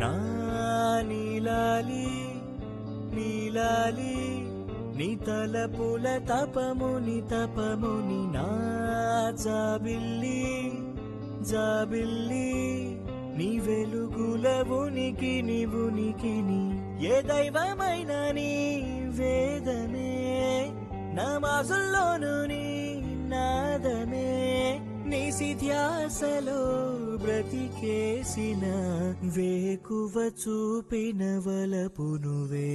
నా నీలాలి నీలాలి నీ తలపుల తపముని నా జాబిల్లి జాబిల్లి నీ వెలుగుల ఉనికిని ఏ దైవమైన నీ వేదమే నమాజుల్లోను నీ నాదమే నిసి ధ్యాసలో బ్రతికేసిన వేకువ చూపిన వలపు నువ్వే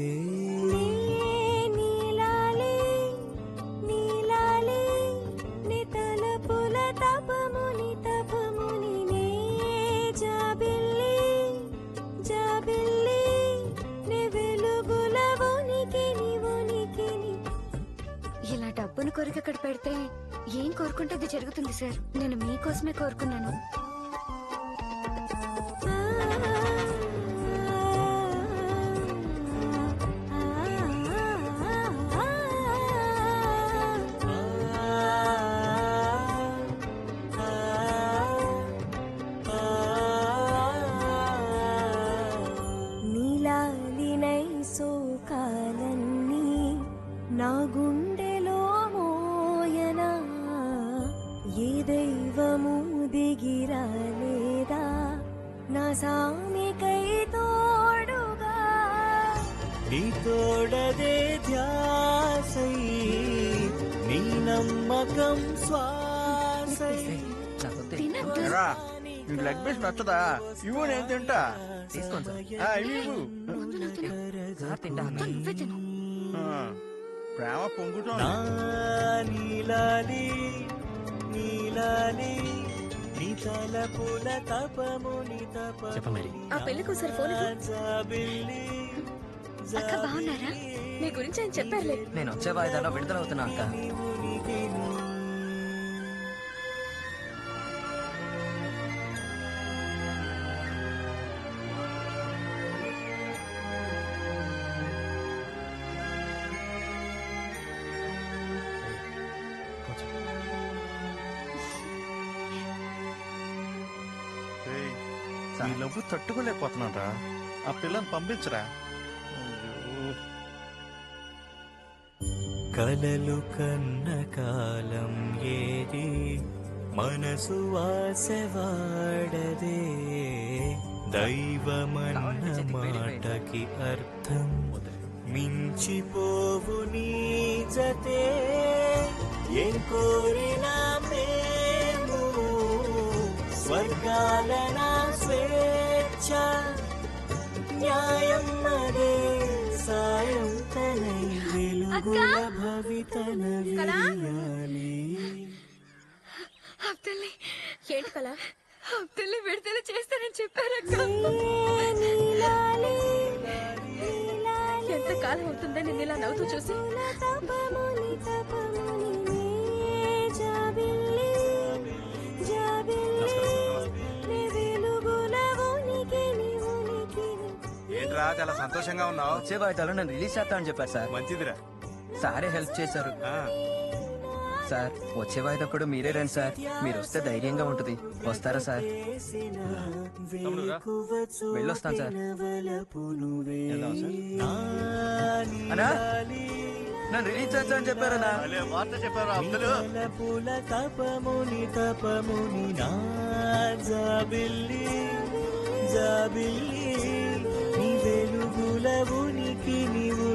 నీలాలి నీలాలి నీ తలపుల తపముని నే జాబిల్లి జాబిల్లి నీ వెలుగుల ఉనికిని ఇలా డబ్బును కొరికి అక్కడ పెడితే ఏం కోరుకుంటే అది జరుగుతుంది సార్. నేను మీకోసమే కోరుకున్నాను. నీలాలినై సోకాలన్నీ నా గుండెలో మోయనా ఏ దైవము దిగిరాలేదా నా సామికై తోడుగా నీ తోడదే ధ్యాసై నీ నమ్మకం శ్వాసై మీకు లెగ్ పీస్ నచ్చదా? ఇవ్వు, నేను తింటా. తీసుకోండి ప్రేమ పొంగుతోంది. నీలాలి నీలాలి నీ తలపుల తపముని ఆ పెళ్లికోసారి ఫోన్ జాబిల్లి అక్క బాగున్నారా? మీ గురించి ఆయన చెప్పారులే. నేను వచ్చే వాయిదాలో విడుదలవుతున్నా అక్క. ఈ లవ్వు తట్టుకోలేకపోతున్నారా? ఆ పిల్లని పంపించరా. కలలు కన్న కాలం ఏది మనసు వాసవాడదే దైవమన్న మాటకి అర్థం మించిపోవు నీ జతే ఏం కోరినా మేము స్వర్గాలన స్వేచ్ఛ న్యాయం అదే సాయం తనై వెలుగుల భవితన వియాలి. అబ్దుల్ని ఏంటి కల? అబ్దుల్ని విడుదల చేస్తానని చెప్పారక్క. ఎంత కాలం అవుతుందా నేను ఇలా నవ్వుతూ చూసి? ఏంట్రా చాలా సంతోషంగా ఉన్నావు? వచ్చే వాయిదాలో నన్ను రిలీజ్ చేస్తా అని చెప్పారు సార్. మంచిదిరా. సారే హెల్ప్ చేశారు సార్. వచ్చే వాయిదా కూడా మీరే రండి సార్. మీరు వస్తే ధైర్యంగా ఉంటుంది. వస్తారా సార్? వెళ్ళొస్తాను సార్. అన్నా నన్ను రిలీజ్ చేస్తా అని చెప్పారన్నా. వార్త చెప్పారు అబ్దులు. తపముని నా జాబిల్లి జాబిల్లి నీ వెలుగుల ఉనికి నీవు